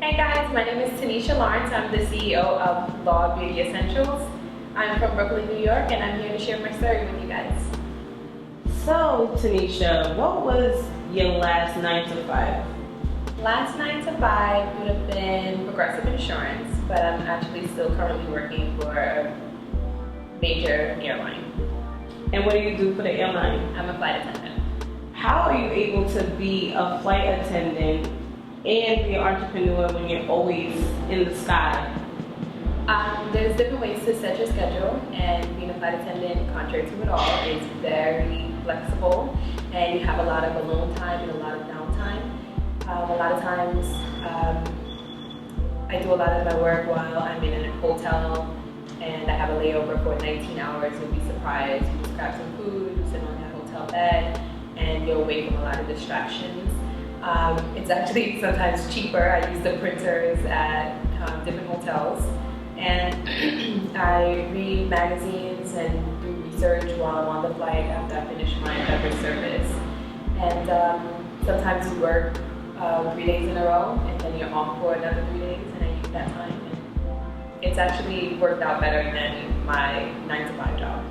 Hey guys, my name is Tanisha Lawrence. I'm the CEO of Law Beauty Essentials. I'm from Brooklyn, New York, and I'm here to share my story with you guys. So, Tanisha, what was your last 9 to 5? Last 9 to 5 would have been Progressive Insurance, but I'm actually still currently working for a major airline. And what do you do for the airline? I'm a flight attendant. How are you able to be a flight attendant and be an entrepreneur when you're always in the sky? There's different ways to set your schedule, and being a flight attendant, contrary to it all, is very flexible, and you have a lot of alone time and a lot of downtime. A lot of times, I do a lot of my work while I'm in a hotel, and I have a layover for 19 hours. You'll be surprised. You just grab some food, you sit on that hotel bed, and you're away from a lot of distractions. It's actually sometimes cheaper. I use the printers at different hotels, and I read magazines and do research while I'm on the flight after I finish my beverage service. And sometimes you work 3 days in a row, and then you're off for another 3 days, and I use that time. And it's actually worked out better than my 9 to 5 job.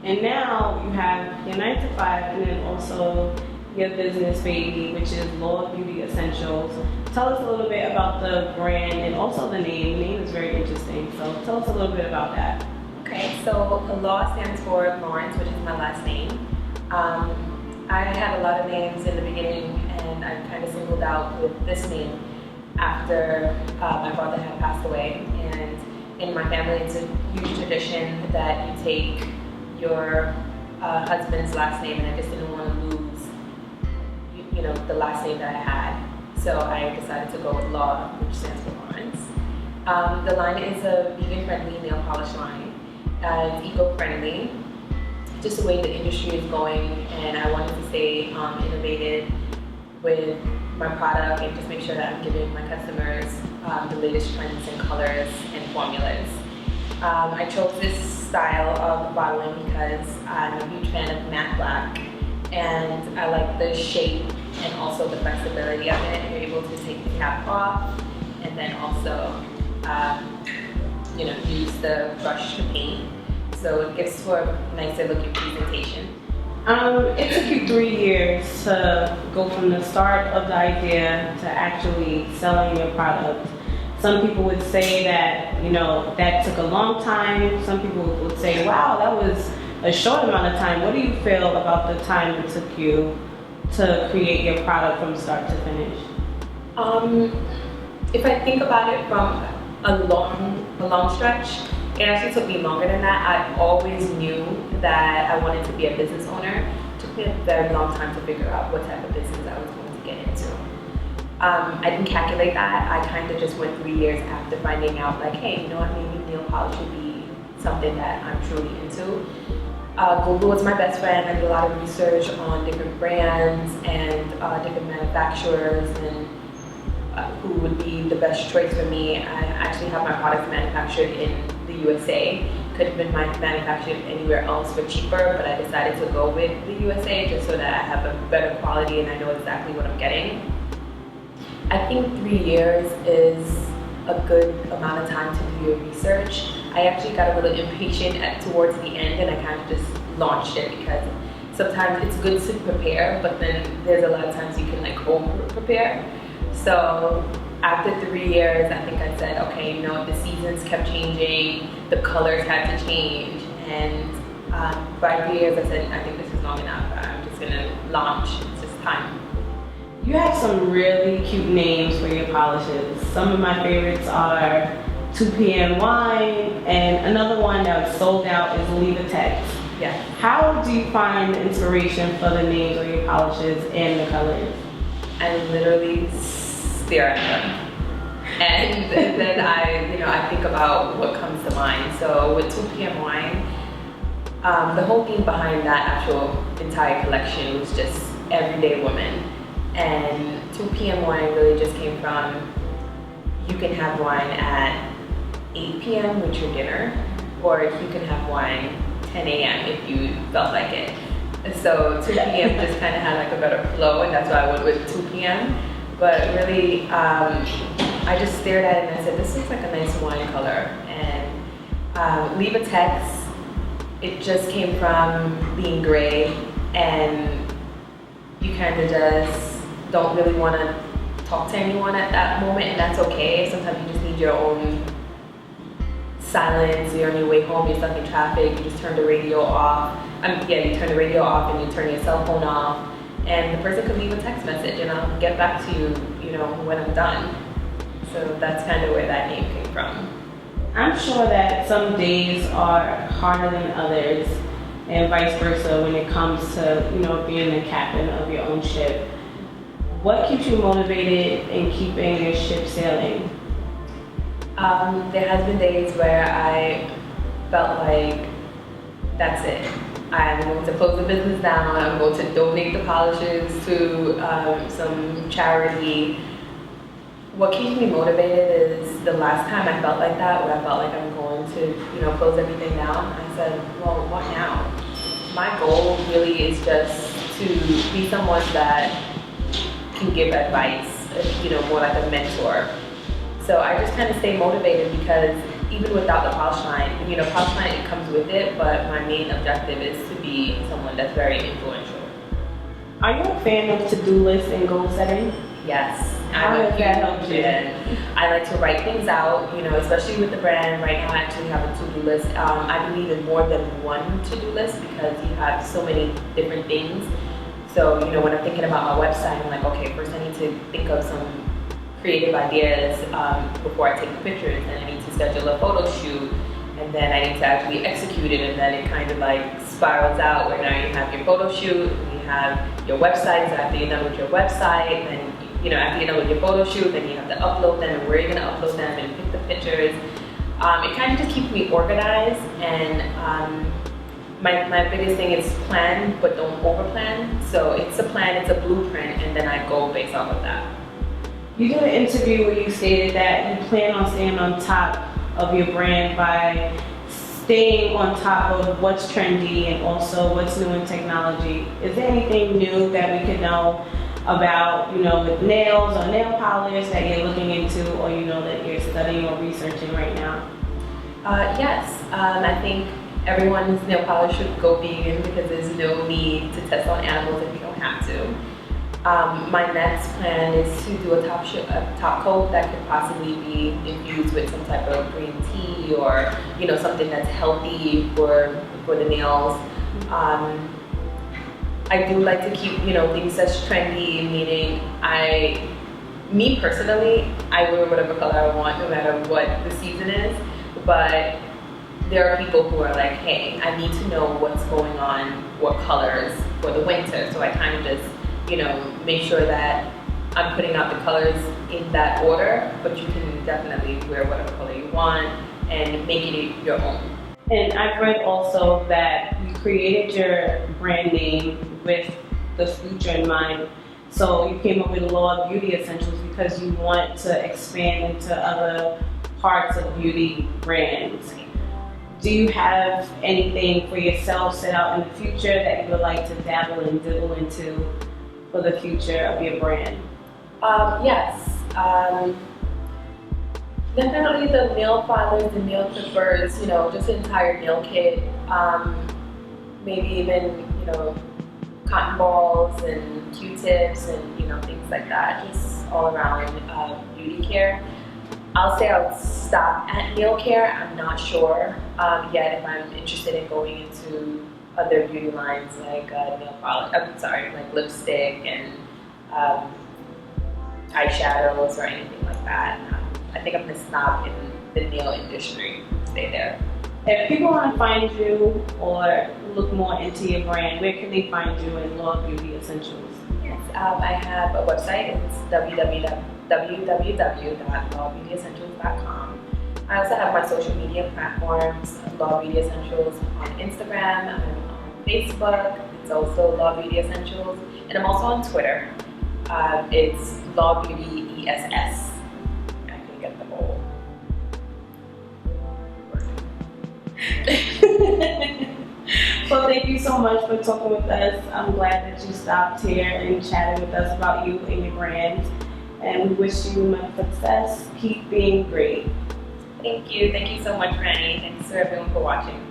And now you have your 9 to 5 and then also your business baby, which is Law Beauty Essentials. Tell us a little bit about the brand and also the name. The name is very interesting, so tell us a little bit about that. Okay, so Law stands for Lawrence, which is my last name. I had a lot of names in the beginning, and I kind of singled out with this name after my father had passed away. And in my family, it's a huge tradition that you take your husband's last name, and I just didn't want to lose, the last name that I had. So I decided to go with Law, which stands for Lawrence. The line is a vegan-friendly nail polish line. It's eco-friendly, just the way the industry is going, and I wanted to stay innovative with my product and just make sure that I'm giving my customers the latest trends and colors and formulas. I chose this style of bottling because I'm a huge fan of matte black, and I like the shape and also the flexibility of it. You're able to take the cap off and then also use the brush to paint. So it gives for a nicer looking presentation. It took you 3 years to go from the start of the idea to actually selling your product. Some people would say that, that took a long time. Some people would say, wow, that was a short amount of time. What do you feel about the time it took you to create your product from start to finish? If I think about it from a long stretch, it actually took me longer than that. I always knew that I wanted to be a business owner. It took me a very long time to figure out what type of business I was going to get into. I didn't calculate that. I kind of just went 3 years after finding out, like, hey, maybe nail polish would be something that I'm truly into. Google was my best friend. I did a lot of research on different brands and different manufacturers and who would be the best choice for me. I actually have my products manufactured in the USA. Could have been manufactured anywhere else for cheaper, but I decided to go with the USA just so that I have a better quality and I know exactly what I'm getting. I think 3 years is a good amount of time to do your research. I actually got a little impatient towards the end, and I kind of just launched it because sometimes it's good to prepare, but then there's a lot of times you can over prepare. So after 3 years, I think I said, okay, the seasons kept changing, the colors had to change, and by 3 years I said, I think this is long enough. I'm just gonna launch. It's just time. You have some really cute names for your polishes. Some of my favorites are 2 p.m. wine, and another one that's sold out is Leave a Text. Yeah. How do you find the inspiration for the names of your polishes and the colors? I literally stare at them, and then I think about what comes to mind. So with 2 p.m. wine, the whole theme behind that actual entire collection was just everyday woman. And 2 p.m. wine really just came from, you can have wine at 8 p.m. with your dinner, or you can have wine 10 a.m. if you felt like it. So 2 p.m. just kind of had a better flow, and that's why I went with 2 p.m. But really, I just stared at it and I said, this looks like a nice wine color. And leave a text. It just came from being gray, and you kind of just don't really want to talk to anyone at that moment, and that's okay. Sometimes you just need your own silence. You're on your way home, you're stuck in traffic, you just turn the radio off. You turn the radio off and you turn your cell phone off, and the person could leave a text message and I'll get back to you, when I'm done. So that's kind of where that name came from. I'm sure that some days are harder than others, and vice versa when it comes to, being the captain of your own ship. What keeps you motivated in keeping your ship sailing? There has been days where I felt like that's it. I'm going to close the business down. I'm going to donate the polishes to some charity. What keeps me motivated is the last time I felt like that, where I felt like I'm going to, close everything down. I said, well, what now? My goal really is just to be someone that can give advice, more like a mentor. So I just kind of stay motivated because even without the polish line, polish line, it comes with it, but my main objective is to be someone that's very influential. Are you a fan of to-do lists and goal setting? Yes. How does that help you? I like to write things out, especially with the brand. Right now I actually have a to-do list. I believe in more than one to-do list because you have so many different things. So, when I'm thinking about my website, I'm like, okay, first I need to think of some creative ideas before I take the pictures, and I need to schedule a photo shoot, and then I need to actually execute it, and then it kind of like spirals out where now you have your photo shoot, and you have your website. So after you're done with your website, then after you're done with your photo shoot, then you have to upload them and where you're going to upload them and pick the pictures. It kind of just keeps me organized, and my biggest thing is plan, but don't over plan. So it's a plan, it's a blueprint, and then I go based off of that. You did an interview where you stated that you plan on staying on top of your brand by staying on top of what's trendy and also what's new in technology. Is there anything new that we can know about, with nails or nail polish that you're looking into, or that you're studying or researching right now? Yes, I think everyone's nail polish should go vegan because there's no need to test on animals if you don't have to. My next plan is to do a top coat that could possibly be infused with some type of green tea or something that's healthy for the nails. I do like to keep things that's trendy, meaning me personally, I wear whatever color I want no matter what the season is, but there are people who are like, hey, I need to know what's going on, what colors for the winter, so I kind of just make sure that I'm putting out the colors in that order, but you can definitely wear whatever color you want and make it your own. And I've read also that you created your brand name with the future in mind. So you came up with Law of Beauty Essentials because you want to expand into other parts of beauty brands. Do you have anything for yourself set out in the future that you would like to dabble and dibble into for the future of your brand? Yes. Definitely the nail filers, the nail clippers, just the entire nail kit. Maybe even, cotton balls and Q-tips and, things like that. Just all around beauty care. I'll say I'll stop at nail care. I'm not sure yet if I'm interested in going into other beauty lines like nail polish, like lipstick and eyeshadows or anything like that. I think I'm gonna stop in the nail industry, stay there. If people want to find you or look more into your brand, where can they find you in Law of Beauty Essentials? Yes, I have a website. It's www.lawbeautyessentials.com. I also have my social media platforms, Law Beauty Essentials on Instagram, I'm on Facebook, it's also Law Beauty Essentials, and I'm also on Twitter. It's Law Beauty ESS. I can get the whole word. Well, thank you so much for talking with us. I'm glad that you stopped here and chatted with us about you and your brand. and we wish you much success. Keep being great. Thank you. Thank you so much, Franny. Thanks to everyone for watching.